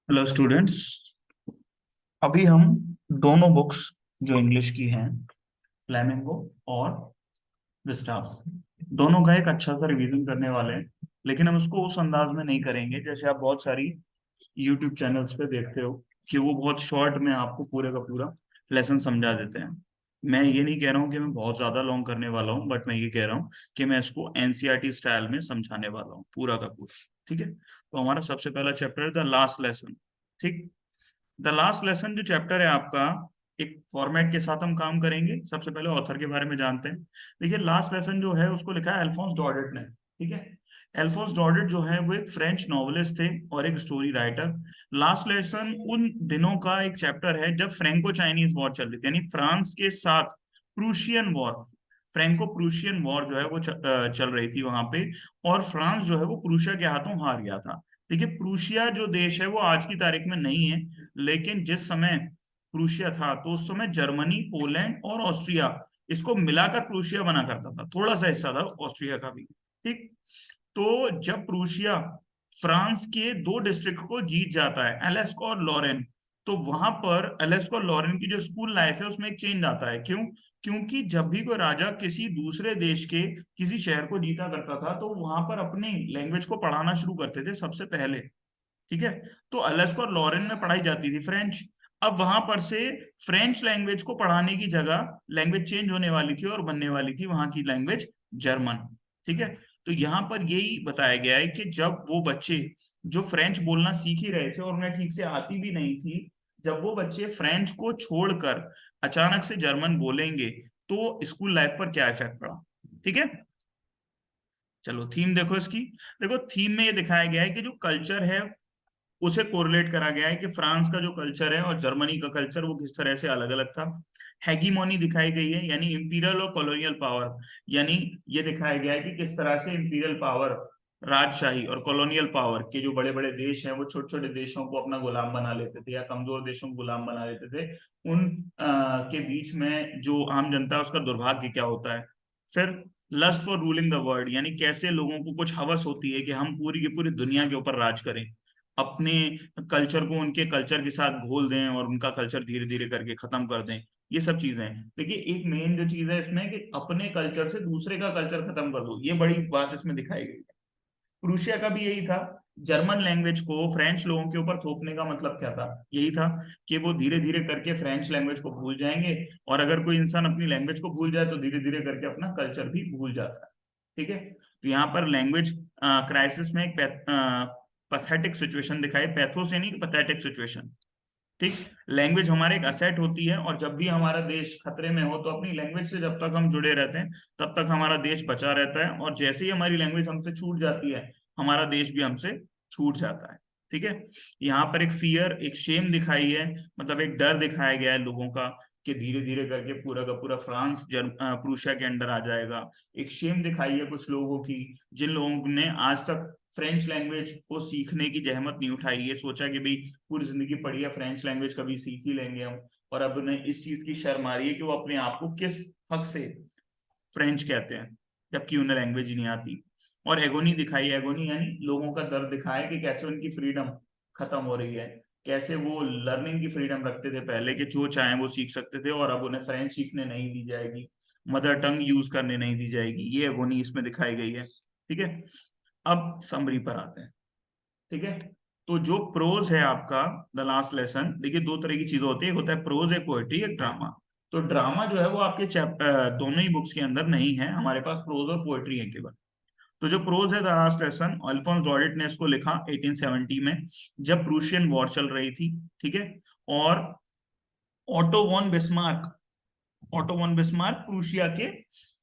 Hello students. अभी हम दोनों बुक्स जो इंग्लिश की हैं, फ्लेमिंगो और विस्टास, दोनों का एक अच्छा सा रिवीजन करने वाले हैं। लेकिन हम उसको उस अंदाज में नहीं करेंगे जैसे आप बहुत सारी यूट्यूब चैनल्स पे देखते हो कि वो बहुत शॉर्ट में आपको पूरे का पूरा लेसन समझा देते हैं। मैं ये नहीं कह रहा हूँ कि मैं बहुत ज्यादा लॉन्ग करने वाला हूँ, बट मैं ये कह रहा हूँ कि मैं इसको एनसीईआरटी स्टाइल में समझाने वाला हूँ पूरा का पूरा। ठीक है, तो हमारा सबसे पहला चैप्टर है द लास्ट लेसन। ठीक, द लास्ट लेसन जो चैप्टर है आपका, एक फॉर्मेट के साथ हम काम करेंगे। सबसे पहले ऑथर के बारे में जानते हैं। देखिए, लास्ट लेसन जो है उसको लिखा है अल्फोंस डॉर्डेट ने। ठीक है, अल्फोंस डॉर्डेट जो है वो एक फ्रेंच नॉवेलिस्ट थे और एक स्टोरी राइटर। लास्ट लेसन उन दिनों का एक चैप्टर है जब फ्रेंको चाइनीज वॉर चल रही थी, यानी फ्रांस के साथ Prussian war, Franco Prussian war जो है वो चल रही थी वहां पे। और फ्रांस जो है वो प्रूशिया के हाथों हार गया था। देखिए, प्रूशिया जो देश है वो आज की तारीख में नहीं है, लेकिन जिस समय प्रूशिया था तो उस समय जर्मनी, पोलैंड और ऑस्ट्रिया, इसको मिलाकर प्रूशिया बना करता था। थोड़ा सा हिस्सा था ऑस्ट्रिया का भी। ठीक, तो जब प्रूशिया फ्रांस के दो डिस्ट्रिक्ट को जीत जाता है, एलेस्को और लॉरेन, तो वहां पर एलेस्को और लॉरेन की जो स्कूल लाइफ है उसमें एक चेंज आता है। क्यों? क्योंकि जब भी कोई राजा किसी दूसरे देश के किसी शहर को जीता करता था तो वहां पर अपनी लैंग्वेज को पढ़ाना शुरू करते थे सबसे पहले। ठीक है, तो अलेस्को और लॉरेन में पढ़ाई जाती थी फ्रेंच। अब वहां पर से फ्रेंच लैंग्वेज को पढ़ाने की जगह लैंग्वेज चेंज होने वाली थी और बनने वाली थी वहां की लैंग्वेज जर्मन। ठीक है, तो यहाँ पर यही बताया गया है कि जब वो बच्चे जो फ्रेंच बोलना सीख ही रहे थे और उन्हें ठीक से आती भी नहीं थी, जब वो बच्चे फ्रेंच को छोड़कर अचानक से जर्मन बोलेंगे तो स्कूल लाइफ पर क्या इफेक्ट पड़ा। ठीक है, चलो थीम देखो इसकी। देखो, थीम में ये दिखाया गया है कि जो कल्चर है उसे कोरिलेट करा गया है कि फ्रांस का जो कल्चर है और जर्मनी का कल्चर वो किस तरह से अलग अलग था। हैगीमोनी दिखाई गई है, यानी इंपीरियल और कॉलोनियल पावर। यानी ये दिखाया गया है कि किस तरह से इंपीरियल पावर, राजशाही, और कॉलोनियल पावर के जो बड़े बड़े देश हैं वो छोटे छोटे देशों को अपना गुलाम बना लेते थे या कमजोर देशों को गुलाम बना लेते थे। उन के बीच में जो आम जनता है उसका दुर्भाग्य क्या होता है। फिर lust for ruling the world, यानी कैसे लोगों को कुछ हवस होती है कि हम पूरी की पूरी दुनिया के ऊपर राज करें, अपने कल्चर को उनके कल्चर के साथ घोल दें और उनका कल्चर धीरे धीरे करके खत्म कर दें। ये सब चीजें हैं। देखिए, एक मेन जो चीज है इसमें कि अपने कल्चर से दूसरे का कल्चर खत्म कर दो, ये बड़ी बात इसमें दिखाई गई है। प्रूशिया का भी यही था। जर्मन लैंग्वेज को फ्रेंच लोगों के ऊपर थोपने का मतलब क्या था? यही था कि वो धीरे धीरे करके फ्रेंच लैंग्वेज को भूल जाएंगे। और अगर कोई इंसान अपनी लैंग्वेज को भूल जाए तो धीरे धीरे करके अपना कल्चर भी भूल जाता है। ठीक है, तो यहाँ पर लैंग्वेज क्राइसिस में एक पैथेटिक सिचुएशन दिखाई, पैथो से नहीं, पैथेटिक सिचुएशन। ठीक, लैंग्वेज हमारे एक असेट होती है और जब भी हमारा देश खतरे में हो तो अपनी लैंग्वेज से जब तक हम जुड़े रहते हैं तब तक हमारा देश बचा रहता है, और जैसे ही हमारी लैंग्वेज हमसे छूट जाती है हमारा देश भी हमसे छूट जाता है। ठीक है, यहाँ पर एक फियर, एक शेम दिखाई है, मतलब एक डर दिखाया गया है लोगों का कि धीरे धीरे करके पूरा का पूरा फ्रांस प्रूशिया के अंडर आ जाएगा। एक शेम दिखाई है कुछ लोगों की, जिन लोगों ने आज तक फ्रेंच लैंग्वेज को सीखने की जहमत नहीं उठाई, ये सोचा कि भाई पूरी जिंदगी पढ़ी है, फ्रेंच लैंग्वेज कभी सीख ही लेंगे हम, और अब उन्हें इस चीज की शर्म आ रही है कि वो अपने आप को किस हक से फ्रेंच कहते हैं जबकि उन्हें लैंग्वेज ही नहीं आती। और एगोनी दिखाई, एगोनी यानी लोगों का दर्द दिखाया कि कैसे उनकी फ्रीडम खत्म हो रही है, कैसे वो लर्निंग की फ्रीडम रखते थे पहले कि जो चाहे वो सीख सकते थे, और अब उन्हें फ्रेंच सीखने नहीं दी जाएगी, मदर टंग यूज करने नहीं दी जाएगी। ये एगोनी इसमें दिखाई गई है। ठीक है, अब समरी पर आते हैं। ठीक है, तो जो प्रोज है आपका, द लास्ट लेसन, देखिए दो तरह की चीजें होती है, एक होता है प्रोज, एक पोएट्री, एक ड्रामा। तो ड्रामा जो है वो आपके दोनों ही बुक्स के अंदर नहीं है, हमारे पास प्रोज और पोएट्री है केवल। तो जो प्रोज है, द लास्ट लेसन, अल्फोंस डॉर्डेट ने इसको लिखा 1870 में, जब प्रूशियन वॉर चल रही थी। ठीक है, और Otto von Bismarck, Otto von Bismarck Prussia के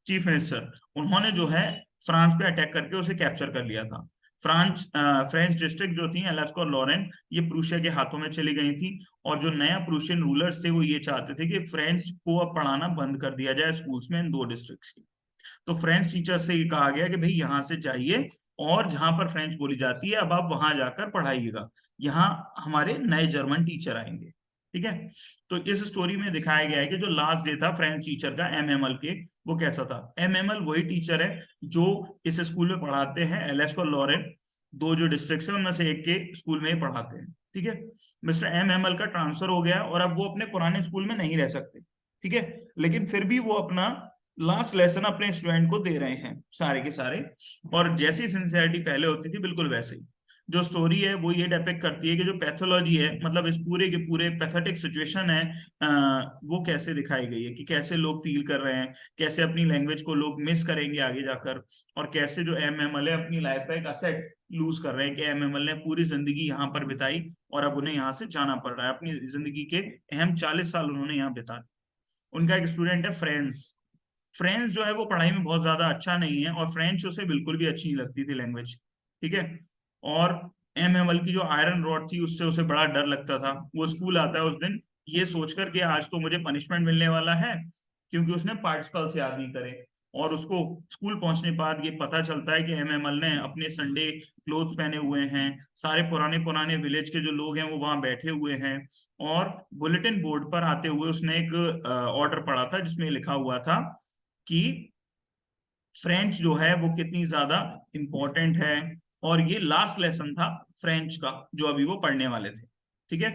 चीफ मिनिस्टर, उन्होंने जो है फ्रांस पे अटैक करके उसे कैप्चर कर लिया था। फ्रेंच डिस्ट्रिक्ट जो थी अलास्का और लॉरेन, ये प्रूशिया के हाथों में चली गई थी। और जो नया प्रूशियन रूलर्स थे वो ये चाहते थे कि फ्रेंच को अब पढ़ाना बंद कर दिया जाए स्कूल्स में इन दो डिस्ट्रिक्ट्स की। तो फ्रेंच टीचर से ये कहा गया कि भाई यहाँ से जाइए और जहां पर फ्रेंच बोली जाती है अब आप वहां जाकर पढ़ाइएगा, यहाँ हमारे नए जर्मन टीचर आएंगे। ठीक है, तो इस स्टोरी में दिखाया गया है कि जो लास्ट डे था फ्रेंच टीचर का एमएमएल के, वो कैसा था। एमएमएल वही टीचर है जो इस स्कूल में पढ़ाते हैं, एलेस्को लॉरेन। दो जो डिस्ट्रिक्ट है उनमें से एक के स्कूल में ही पढ़ाते हैं। ठीक है, मिस्टर एम एम एल का ट्रांसफर हो गया और अब वो अपने पुराने स्कूल में नहीं रह सकते। ठीक है, लेकिन फिर भी वो अपना लास्ट लेसन अपने स्टूडेंट को दे रहे हैं सारे के सारे, और जैसी सिंसियरिटी पहले होती थी बिल्कुल वैसे ही। जो स्टोरी है वो ये डिपिक्ट करती है कि जो पैथोलॉजी है, मतलब इस पूरे के पूरे पैथेटिक सिचुएशन है, वो कैसे दिखाई गई है कि कैसे लोग फील कर रहे हैं, कैसे अपनी लैंग्वेज को लोग मिस करेंगे आगे जाकर, और कैसे जो एम एम एल है अपनी लाइफ का एक असेट लूज कर रहे हैं कि एम एम एल ने पूरी जिंदगी यहाँ पर बिताई और अब उन्हें यहाँ से जाना पड़ रहा है, अपनी जिंदगी के अहम 40 साल उन्होंने यहाँ बिता दिए। उनका एक स्टूडेंट है फ्रेंच। फ्रेंच जो है वो पढ़ाई में बहुत ज्यादा अच्छा नहीं है, और फ्रेंच उसे बिल्कुल भी अच्छी नहीं लगती थी लैंग्वेज। ठीक है, और एम एम एल की जो आयरन रॉड थी उससे उसे बड़ा डर लगता था। वो स्कूल आता है उस दिन ये सोचकर कि आज तो मुझे पनिशमेंट मिलने वाला है, क्योंकि उसने पार्टिकल्स याद नहीं करे। और उसको स्कूल पहुंचने के बाद ये पता चलता है कि एम एम एल ने अपने संडे क्लोथ्स पहने हुए हैं, सारे पुराने पुराने विलेज के जो लोग हैं वो वहां बैठे हुए हैं, और बुलेटिन बोर्ड पर आते हुए उसने एक ऑर्डर पढ़ा था जिसमें लिखा हुआ था कि फ्रेंच जो है वो कितनी ज्यादा इंपॉर्टेंट है। और ये लास्ट लेसन था फ्रेंच का जो अभी वो पढ़ने वाले थे। ठीक है,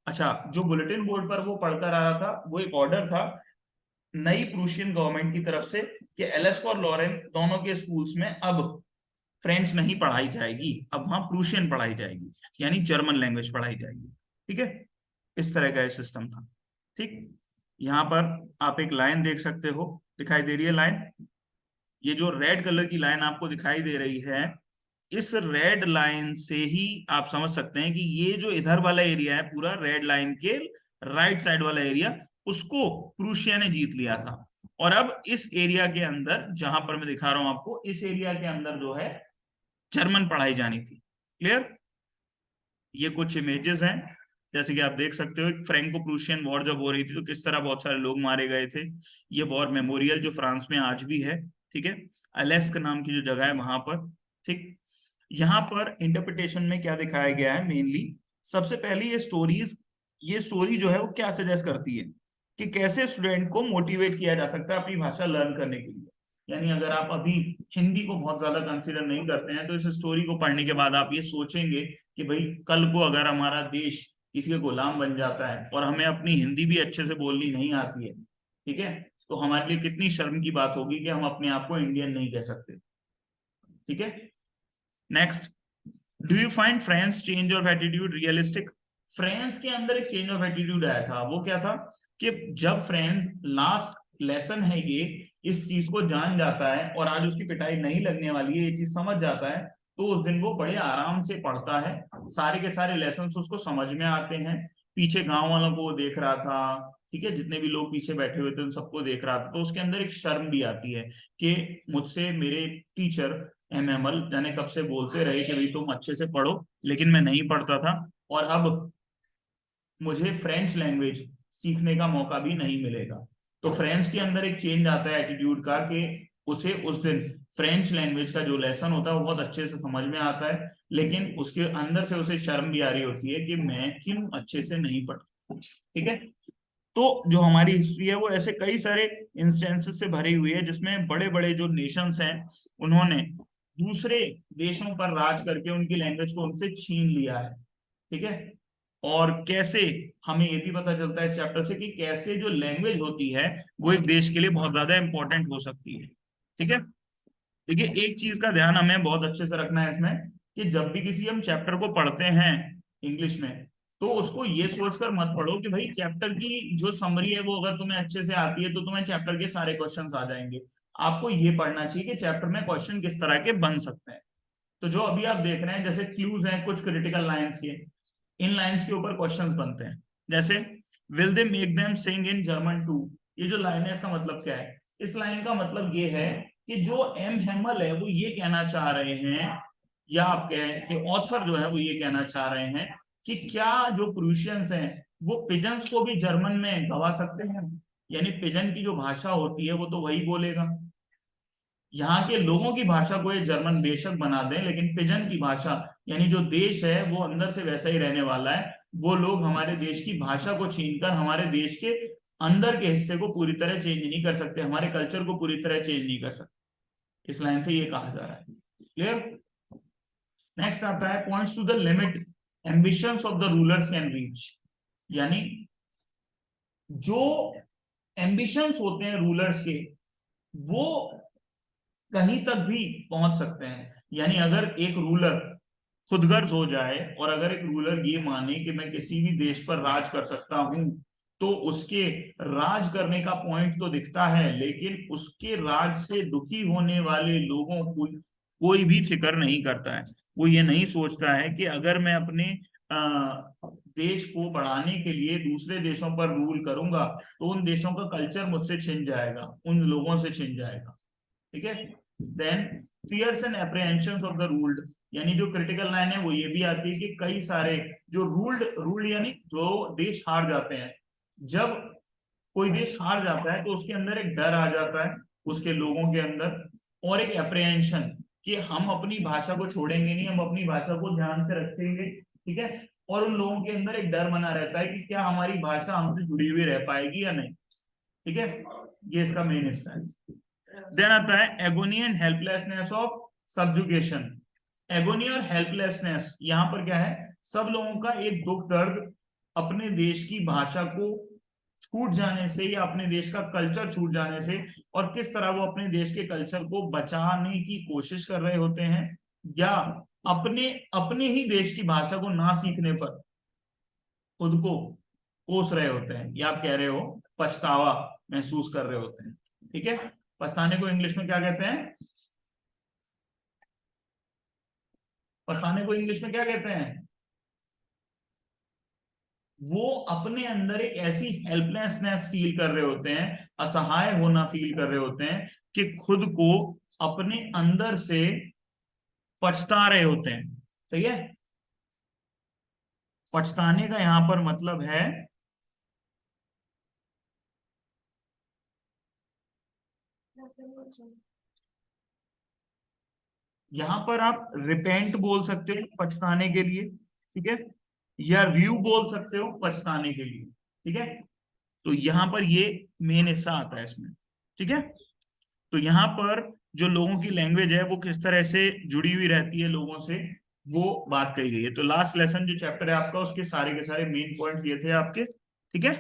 अच्छा, जो बुलेटिन बोर्ड पर वो पढ़कर आ रहा था वो एक ऑर्डर था नई प्रूशियन गवर्नमेंट की तरफ से कि एलेस्को और लॉरेन दोनों के स्कूल्स में अब फ्रेंच नहीं पढ़ाई जाएगी, अब वहां प्रूशियन पढ़ाई जाएगी, यानी जर्मन लैंग्वेज पढ़ाई जाएगी। ठीक है, इस तरह का सिस्टम था। ठीक, यहाँ पर आप एक लाइन देख सकते हो, दिखाई दे रही है लाइन, ये जो रेड कलर की लाइन आपको दिखाई दे रही है, इस रेड लाइन से ही आप समझ सकते हैं कि ये जो इधर वाला एरिया है पूरा रेड लाइन के राइट साइड वाला एरिया, उसको प्रूशिया ने जीत लिया था। और अब इस एरिया के अंदर जहां पर मैं दिखा रहा हूं आपको, इस एरिया के अंदर जो है जर्मन पढ़ाई जानी थी। क्लियर? ये कुछ इमेजेस हैं, जैसे कि आप देख सकते हो फ्रैंको प्रूशियन वॉर जब हो रही थी तो किस तरह बहुत सारे लोग मारे गए थे। ये वॉर मेमोरियल जो फ्रांस में आज भी है, ठीक है, अलेस्क नाम की जो जगह है वहां पर। ठीक, यहाँ पर इंटरप्रिटेशन में क्या दिखाया गया है मेनली, सबसे पहले ये स्टोरी जो है वो क्या सजेस्ट करती है कि कैसे स्टूडेंट को मोटिवेट किया जा सकता है अपनी भाषा लर्न करने के लिए। यानी अगर आप अभी हिंदी को बहुत ज्यादा कंसीडर नहीं करते हैं तो इस स्टोरी को पढ़ने के बाद आप ये सोचेंगे कि भाई कल को अगर हमारा देश किसी का गुलाम बन जाता है और हमें अपनी हिंदी भी अच्छे से बोलनी नहीं आती है, ठीक है, तो हमारे लिए कितनी शर्म की बात होगी कि हम अपने आप को इंडियन नहीं कह सकते। ठीक है, next, do you find friends change of attitude realistic? Friends के अंदर एक चेंज ऑफ एटीट्यूड आया था, वो क्या था कि जब फ्रेंड्स लास्ट लेसन है ये इस चीज को जान जाता है और आज उसकी पिटाई नहीं लगने वाली है ये चीज समझ जाता है, तो उस दिन वो बड़े आराम से पढ़ता है, सारे के सारे लेसन उसको समझ में आते हैं। पीछे गांव वालों को वो देख रहा था, ठीक है, जितने भी लोग पीछे बैठे हुए थे उन सबको देख रहा था, तो उसके अंदर एक शर्म भी आती है कि मुझसे मेरे टीचर एम एम एल जाने कब से बोलते रहे कि भाई तुम अच्छे से पढ़ो, लेकिन मैं नहीं पढ़ता था, और अब मुझे फ्रेंच लैंग्वेज सीखने का मौका भी नहीं मिलेगा। तो फ्रेंच के अंदर एक चेंज आता है एटीट्यूड का कि उसे उस दिन फ्रेंच लैंग्वेज का जो लेसन होता है वो बहुत अच्छे से समझ में आता है, लेकिन उसके अंदर से उसे शर्म भी आ रही होती है कि मैं क्यों अच्छे से नहीं पढ़ता। ठीक है, तो जो हमारी हिस्ट्री है वो ऐसे कई सारे इंस्टेंसेस से भरी हुई है जिसमें बड़े बड़े जो नेशंस हैं उन्होंने दूसरे देशों पर राज करके उनकी लैंग्वेज को उनसे छीन लिया है। ठीक है, और कैसे हमें ये भी पता चलता है इस चैप्टर से कि कैसे जो लैंग्वेज होती है वो एक देश के लिए बहुत ज्यादा इंपॉर्टेंट हो सकती है। ठीक है, देखिए एक चीज का ध्यान हमें बहुत अच्छे से रखना है इसमें कि जब भी किसी हम चैप्टर को पढ़ते हैं इंग्लिश में, तो उसको ये सोचकर मत पढ़ो कि भाई चैप्टर की जो समरी है वो अगर तुम्हें अच्छे से आती है तो तुम्हें चैप्टर के सारे क्वेश्चंस आ जाएंगे। आपको ये पढ़ना चाहिए कि चैप्टर में क्वेश्चन किस तरह के बन सकते हैं। तो जो अभी आप देख रहे हैं जैसे क्लूज हैं कुछ क्रिटिकल लाइंस के, इन लाइंस के ऊपर क्वेश्चंस बनते हैं, जैसे will they make them sing in German too. ये जो लाइन है इसका मतलब क्या है? इस लाइन का मतलब ये है कि जो एम हेमल है वो ये कहना चाह रहे हैं, या आप कहें कि ऑथर जो है वो ये कहना चाह रहे हैं कि क्या जो प्रूशियंस हैं वो पिजन्स को भी जर्मन में गवा सकते हैं, यानी पिजन की जो भाषा होती है वो तो वही बोलेगा। यहाँ के लोगों की भाषा को ये जर्मन बेशक बना दें, लेकिन पिजन की भाषा यानी जो देश है वो अंदर से वैसा ही रहने वाला है। वो लोग हमारे देश की भाषा को छीनकर हमारे देश के अंदर के हिस्से को पूरी तरह चेंज नहीं कर सकते, हमारे कल्चर को पूरी तरह चेंज नहीं कर सकते। इस लाइन से ये कहा जा रहा है। क्लियर? नेक्स्ट आता है points to the limit ambitions of the rulers can reach, यानी जो एम्बिशंस होते हैं रूलर्स के वो कहीं तक भी पहुंच सकते हैं। यानी अगर एक रूलर खुदगर्ज हो जाए और अगर एक रूलर ये माने कि मैं किसी भी देश पर राज कर सकता हूं, तो उसके राज करने का पॉइंट तो दिखता है, लेकिन उसके राज से दुखी होने वाले लोगों को कोई भी फिक्र नहीं करता है। वो ये नहीं सोचता है कि अगर मैं अपने देश को बढ़ाने के लिए दूसरे देशों पर रूल करूंगा तो उन देशों का कल्चर मुझसे छिन जाएगा, उन लोगों से छिन जाएगा। ठीक है। Then fears and apprehensions of the ruled, यानी जो क्रिटिकल लाइन है वो ये भी आती है कि कई सारे जो रूल्ड यानी जो देश हार जाते हैं, जब कोई देश हार जाता है तो उसके अंदर एक डर आ जाता है उसके लोगों के अंदर, और एक एप्रीहेंशन कि हम अपनी भाषा को छोड़ेंगे नहीं, हम अपनी भाषा को ध्यान से रखेंगे। ठीक है। और उन लोगों के अंदर एक डर बना रहता है कि क्या हमारी भाषा हमसे जुड़ी हुई रह पाएगी या नहीं। ठीक है। ये इसका मेन हिस्सा है। देन आता है agony and helplessness of subjugation. Agony और हेल्पलेसनेस यहां पर क्या है, सब लोगों का एक दुख दर्द अपने देश की भाषा को छूट जाने से या अपने देश का कल्चर छूट जाने से, और किस तरह वो अपने देश के कल्चर को बचाने की कोशिश कर रहे होते हैं, या अपने अपने ही देश की भाषा को ना सीखने पर खुद को कोस रहे होते हैं, या आप कह रहे हो पछतावा महसूस कर रहे होते हैं। ठीक है। पछताने को इंग्लिश में क्या कहते हैं? पछताने को इंग्लिश में क्या कहते हैं? वो अपने अंदर एक ऐसी हेल्पलेसनेस फील कर रहे होते हैं, असहाय होना फील कर रहे होते हैं कि खुद को अपने अंदर से पछता रहे होते हैं। सही है। पछताने का यहां पर मतलब है, यहां पर आप रिपेंट बोल सकते हो पछताने के लिए। ठीक है। या व्यू बोल सकते हो पछताने के लिए। ठीक है। तो यहां पर ये मेन हिस्सा आता है इसमें। ठीक है। तो यहाँ पर जो लोगों की लैंग्वेज है वो किस तरह से जुड़ी हुई रहती है लोगों से, वो बात कही गई है। तो लास्ट लेसन जो चैप्टर है आपका, उसके सारे के सारे मेन पॉइंट्स ये थे आपके। ठीक है।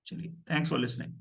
चलिए, थैंक्स फॉर लिसनिंग।